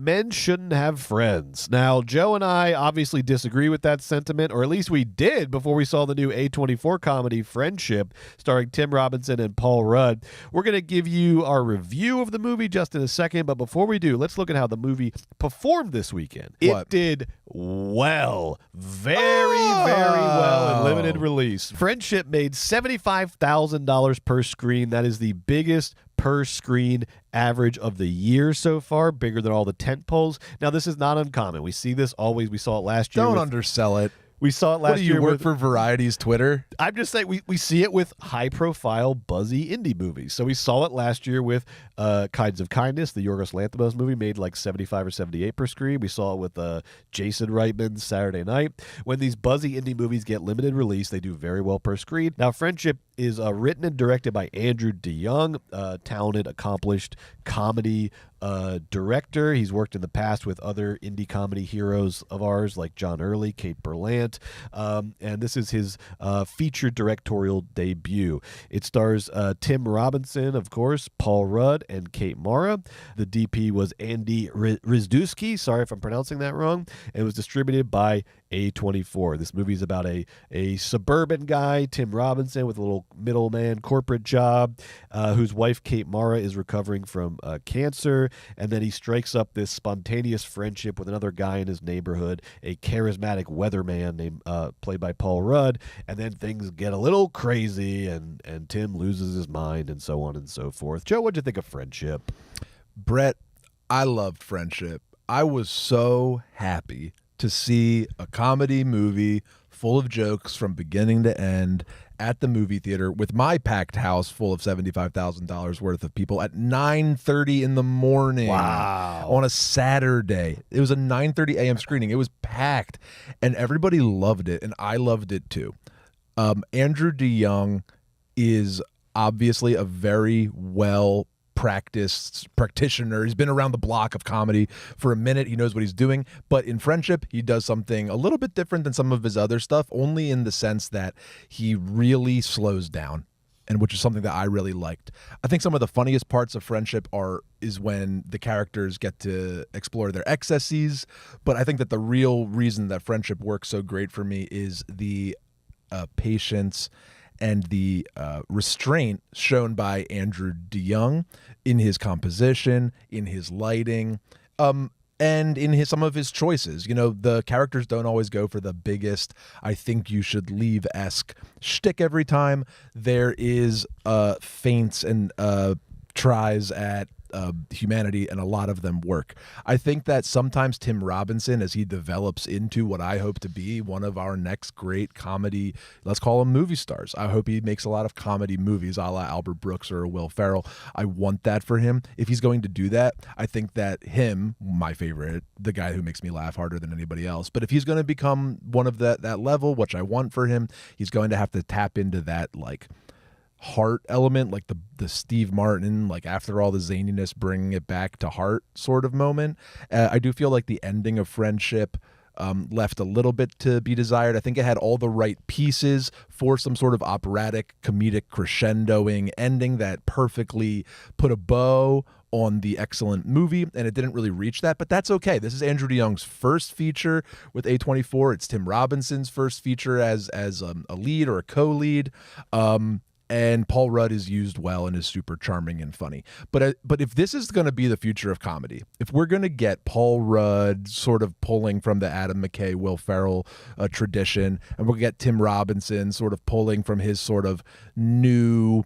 men shouldn't have friends. Now, Joe and I obviously disagree with that sentiment, or at least we did before we saw the new A24 comedy Friendship, starring Tim Robinson and Paul Rudd. We're going to give you our review of the movie just in a second, but before we do, let's look at how the movie performed this weekend. It did well. Very well in limited release. Friendship made $75,000 per screen. That is the biggest per screen average of the year so far, bigger than all the tent poles. Now, this is not uncommon. We see this always. We saw it last year. Don't undersell it. We saw it last year. What do you work for Variety's Twitter? I'm just saying we see it with high-profile, buzzy indie movies. So we saw it last year with Kinds of Kindness, the Yorgos Lanthimos movie, made like 75 or 78 per screen. We saw it with Jason Reitman's Saturday Night. When these buzzy indie movies get limited release, they do very well per screen. Now, Friendship is written and directed by Andrew DeYoung, talented, accomplished comedy director. He's worked in the past with other indie comedy heroes of ours like John Early, Kate Berlant, and this is his feature directorial debut. It stars Tim Robinson, of course, Paul Rudd, and Kate Mara. The DP was Andy Rizdusky. Sorry if I'm pronouncing that wrong. It was distributed by A24. This movie is about a suburban guy, Tim Robinson, with a little middleman corporate job, whose wife, Kate Mara, is recovering from cancer, and then he strikes up this spontaneous friendship with another guy in his neighborhood, a charismatic weatherman named played by Paul Rudd, and then things get a little crazy, and Tim loses his mind, and so on and so forth. Joe, what'd you think of Friendship? Brett, I loved Friendship. I was so happy to see a comedy movie full of jokes from beginning to end at the movie theater with my packed house full of $75,000 worth of people at 9:30 in the morning. Wow. On a Saturday. It was a 9:30 a.m. screening. It was packed, and everybody loved it, and I loved it too. Andrew DeYoung is obviously a very well practitioner. He's been around the block of comedy for a minute. He knows what he's doing. But in Friendship, he does something a little bit different than some of his other stuff, only in the sense that he really slows down, and which is something that I really liked. I think some of the funniest parts of Friendship is when the characters get to explore their excesses. But I think that the real reason that Friendship works so great for me is the patience and the restraint shown by Andrew DeYoung in his composition, in his lighting, and in some of his choices. You know, the characters don't always go for the biggest, I think you should leave-esque shtick every time. There is feints and tries at humanity, and a lot of them work. I think that sometimes Tim Robinson, as he develops into what I hope to be one of our next great comedy, let's call him movie stars. I hope he makes a lot of comedy movies a la Albert Brooks or Will Ferrell. I want that for him. If he's going to do that, I think that him, my favorite, the guy who makes me laugh harder than anybody else, but if he's going to become one of that level, which I want for him, he's going to have to tap into that like heart element, like the Steve Martin, like after all the zaniness, bringing it back to heart sort of moment. I do feel like the ending of Friendship left a little bit to be desired. I think it had all the right pieces for some sort of operatic, comedic, crescendoing ending that perfectly put a bow on the excellent movie, and it didn't really reach that, but that's okay. This is Andrew DeYoung's first feature with A24. It's Tim Robinson's first feature as a lead or a co-lead. And Paul Rudd is used well and is super charming and funny. But if this is going to be the future of comedy, if we're going to get Paul Rudd sort of pulling from the Adam McKay, Will Ferrell tradition, and we'll get Tim Robinson sort of pulling from his sort of new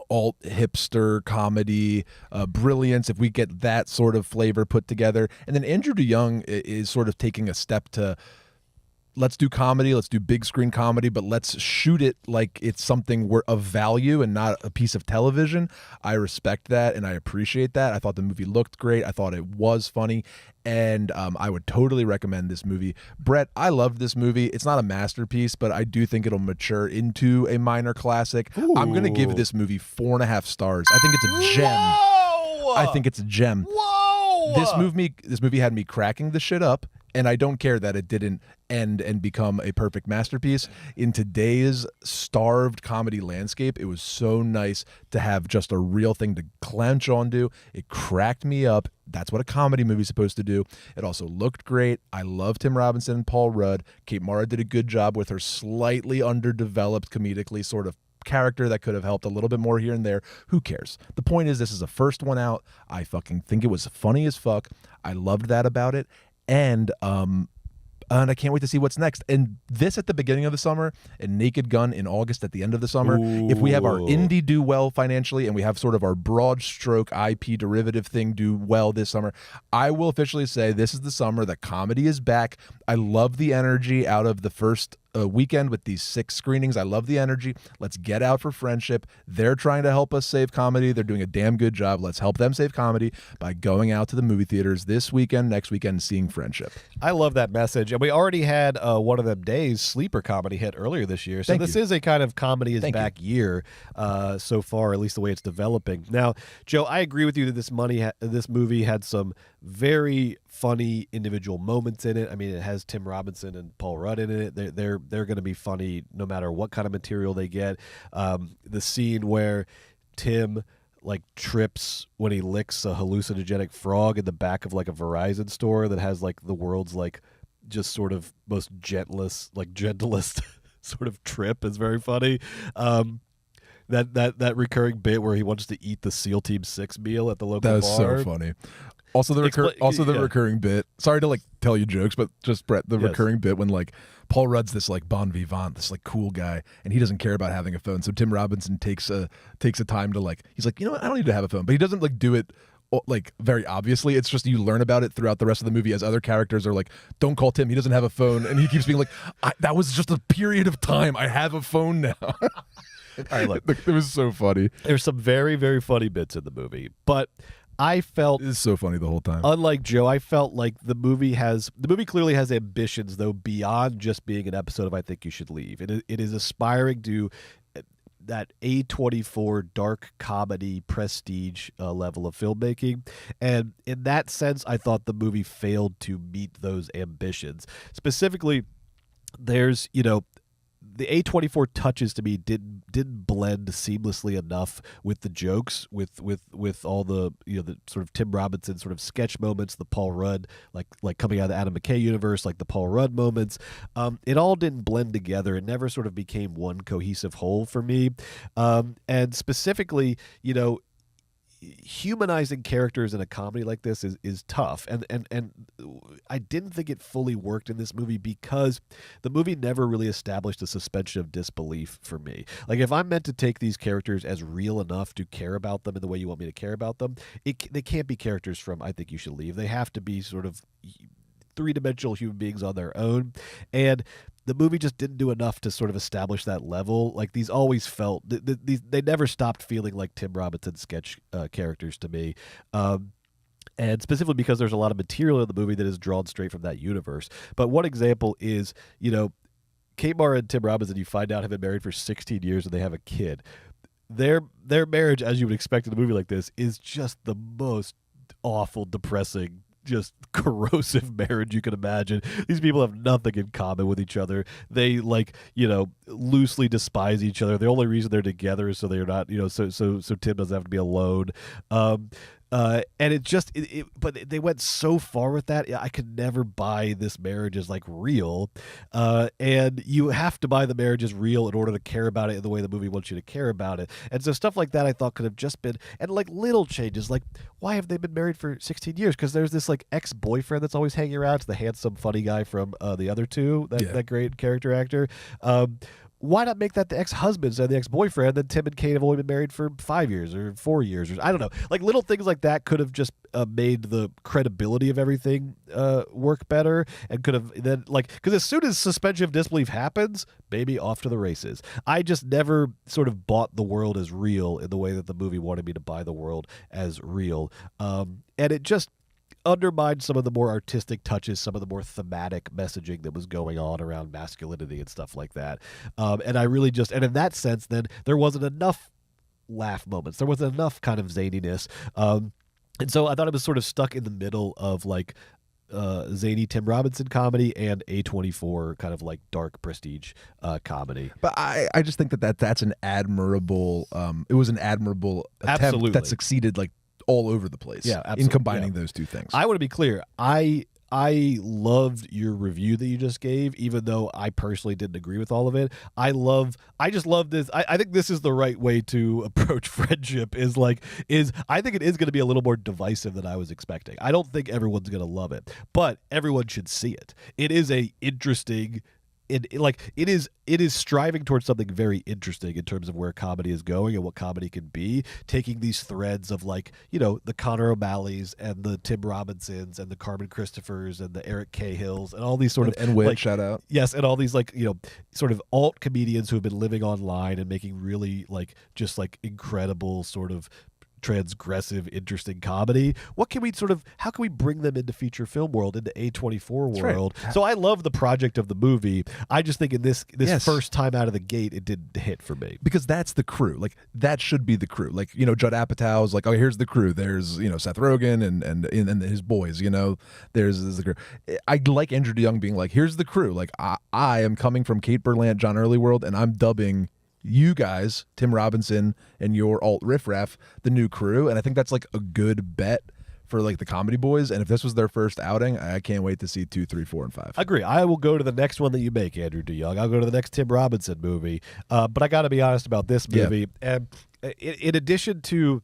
alt hipster comedy brilliance, if we get that sort of flavor put together, and then Andrew DeYoung is sort of taking a step to, let's do comedy, let's do big screen comedy, but let's shoot it like it's something of value and not a piece of television. I respect that and I appreciate that. I thought the movie looked great. I thought it was funny, and I would totally recommend this movie. Brett, I loved this movie. It's not a masterpiece, but I do think it'll mature into a minor classic. Ooh. I'm going to give this movie 4.5 stars. I think it's a gem. Whoa! I think it's a gem. Whoa! This movie had me cracking the shit up, And I don't care that it didn't end and become a perfect masterpiece. In today's starved comedy landscape, it was so nice to have just a real thing to clench onto. It cracked me up. That's what a comedy movie's supposed to do. It also looked great. I love Tim Robinson and Paul Rudd. Kate Mara did a good job with her slightly underdeveloped comedically sort of character that could have helped a little bit more here and there. Who cares? The point is, this is the first one out. I fucking think it was funny as fuck. I loved that about it. And I can't wait to see what's next. And this at the beginning of the summer, and Naked Gun in August at the end of the summer. Ooh. If we have our indie do well financially and we have sort of our broad stroke IP derivative thing do well this summer, I will officially say this is the summer that comedy is back. I love the energy out of the first weekend with these 6 screenings. I love the energy. Let's get out for Friendship. They're trying to help us save comedy. They're doing a damn good job. Let's help them save comedy by going out to the movie theaters this weekend, next weekend, and seeing Friendship. I love that message. And we already had one of them days sleeper comedy hit earlier this year. So this is a kind of comedy is back year so far, at least the way it's developing. Now, Joe, I agree with you that this movie had some very funny individual moments in it. I mean, it has Tim Robinson and Paul Rudd in it. They're going to be funny no matter what kind of material they get. The scene where Tim like trips when he licks a hallucinogenic frog in the back of like a Verizon store that has like the world's like just sort of most gentlest sort of trip is very funny. That recurring bit where he wants to eat the SEAL Team 6 meal at the local bar. That was so funny. Also the recurring bit. Sorry to like tell you jokes, but just Brett, the recurring bit when like Paul Rudd's this like bon vivant, this like cool guy, and he doesn't care about having a phone. So Tim Robinson takes a time to like, he's like, you know what, I don't need to have a phone, but he doesn't like do it like very obviously. It's just you learn about it throughout the rest of the movie as other characters are like, don't call Tim, he doesn't have a phone, and he keeps being like, that was just a period of time. I have a phone now. All right, look, it was so funny. There's some very, very funny bits in the movie, but I felt it's so funny the whole time. Unlike Joe, I felt like the movie clearly has ambitions though beyond just being an episode of I Think You Should Leave. It is aspiring to that A24 dark comedy prestige level of filmmaking, and in that sense, I thought the movie failed to meet those ambitions. Specifically, there's the A24 touches to me didn't blend seamlessly enough with the jokes, with all the the sort of Tim Robinson sort of sketch moments, the Paul Rudd like coming out of the Adam McKay universe, like the Paul Rudd moments. It all didn't blend together. It never sort of became one cohesive whole for me. And specifically, humanizing characters in a comedy like this is tough, and I didn't think it fully worked in this movie because the movie never really established a suspension of disbelief for me. Like, if I'm meant to take these characters as real enough to care about them in the way you want me to care about them, they can't be characters from I Think You Should Leave. They have to be sort of three-dimensional human beings on their own, and the movie just didn't do enough to sort of establish that level. Like, these always felt they never stopped feeling like Tim Robinson sketch characters to me. And specifically because there's a lot of material in the movie that is drawn straight from that universe. But one example is, Kate Mara and Tim Robinson, you find out, have been married for 16 years and they have a kid. Their marriage, as you would expect in a movie like this, is just the most awful, depressing, just corrosive marriage you can imagine. These people have nothing in common with each other. They loosely despise each other. The only reason they're together is so they're not, so Tim doesn't have to be alone. And but they went so far with that. I could never buy this marriage as like real. And you have to buy the marriage as real in order to care about it in the way the movie wants you to care about it. And so stuff like that I thought could have just been, and like little changes, like why have they been married for 16 years? Because there's this like ex-boyfriend that's always hanging around. It's the handsome, funny guy from the other two, that great character actor. Why not make that the ex-husband instead of the ex-boyfriend? Then Tim and Kate have only been married for 5 years or 4 years, or I don't know. Like little things like that could have just made the credibility of everything work better, and could have then because as soon as suspension of disbelief happens, baby, off to the races. I just never sort of bought the world as real in the way that the movie wanted me to buy the world as real, and it just undermined some of the more artistic touches, some of the more thematic messaging that was going on around masculinity and stuff like that. And I really and in that sense, then there wasn't enough laugh moments. There wasn't enough kind of zaniness. And so I thought it was sort of stuck in the middle of like zany Tim Robinson comedy and A24 kind of like dark prestige comedy. But I just think that's an admirable. It was an admirable attempt Absolutely. that succeeded like all over the place. Yeah, absolutely. In combining those two things. I want to be clear. I loved your review that you just gave, even though I personally didn't agree with all of it. I just love this. I think this is the right way to approach friendship. I think it is going to be a little more divisive than I was expecting. I don't think everyone's going to love it, but everyone should see it. It is a interesting. It is striving towards something very interesting in terms of where comedy is going and what comedy can be, taking these threads of like, you know, the Connor O'Malleys and the Tim Robinsons and the Carmen Christophers and the Eric Cahills and all these sort of and Wit, like, shout out. Yes, and all these like, you know, sort of alt comedians who have been living online and making really like just like incredible sort of transgressive, interesting comedy. How can we bring them into feature film world, into A24 world? Right. So I love the project of the movie. I just think in this Yes. first time out of the gate, it didn't hit for me. Because that's the crew. Like that should be the crew. Like, you know, Judd Apatow's like, oh, here's the crew. There's, you know, Seth Rogen and his boys, you know, there's the crew. I like Andrew DeYoung being like, here's the crew. Like I am coming from Kate Berlant, John Early world, and I'm dubbing you guys, Tim Robinson and your alt riffraff, the new crew. And I think that's like a good bet for like the comedy boys. And if this was their first outing, I can't wait to see 2, 3, 4, and 5. Agree. I will go to the next one that you make, Andrew DeYoung. I'll go to the next Tim Robinson movie. But I got to be honest about this movie. Yeah. And in addition to,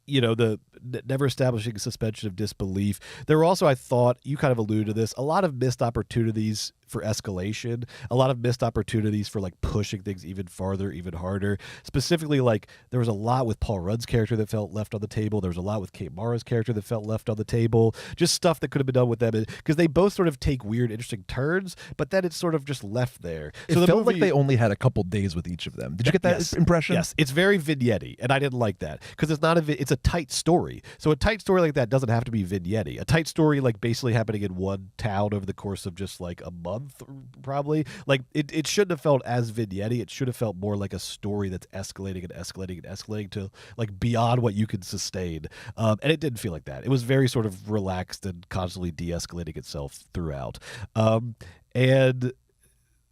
you know, the never establishing suspension of disbelief, there were also, I thought, you kind of alluded to this, a lot of missed opportunities for escalation, a lot of missed opportunities for like pushing things even farther, even harder. Specifically, like there was a lot with Paul Rudd's character that felt left on the table. There was a lot with Kate Mara's character that felt left on the table. Just stuff that could have been done with them, because they both sort of take weird, interesting turns, but then it's sort of just left there. It felt like they only had a couple days with each of them. Did you get that impression? Yes, it's very vignette-y, and I didn't like that because it's not it's a tight story. So a tight story like that doesn't have to be vignette-y. A tight story like basically happening in one town over the course of just like a month, probably. Like it shouldn't have felt as vignette-y. It should have felt more like a story that's escalating and escalating and escalating to like beyond what you can sustain. And it didn't feel like that. It was very sort of relaxed and constantly de-escalating itself throughout. And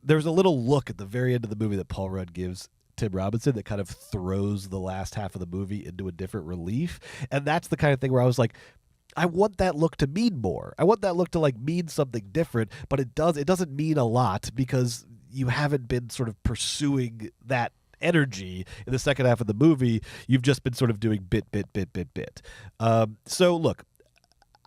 there's a little look at the very end of the movie that Paul Rudd gives Tim Robinson that kind of throws the last half of the movie into a different relief. And that's the kind of thing where I was like, I want that look to mean more. I want that look to like mean something different, but it doesn't mean a lot because you haven't been sort of pursuing that energy in the second half of the movie. You've just been sort of doing bit. So look,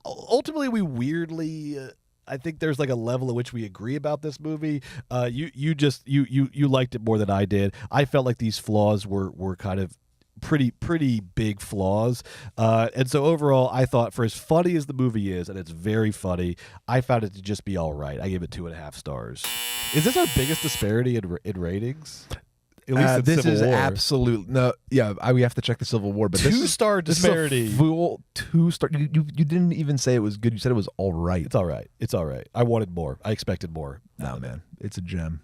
ultimately we weirdly I think there's like a level at which we agree about this movie. You liked it more than I did. I felt like these flaws were kind of pretty big flaws, and so overall I thought, for as funny as the movie is, and it's very funny, I found it to just be all right. I gave it 2.5 stars. Is this our biggest disparity in ratings? At least in this Civil is War. absolute no. Yeah, we have to check the Civil War, but 2-star disparity. This is a full 2-star. You didn't even say it was good. You said it was all right. It's all right. It's all right. I wanted more. I expected more. No, man, it's a gem.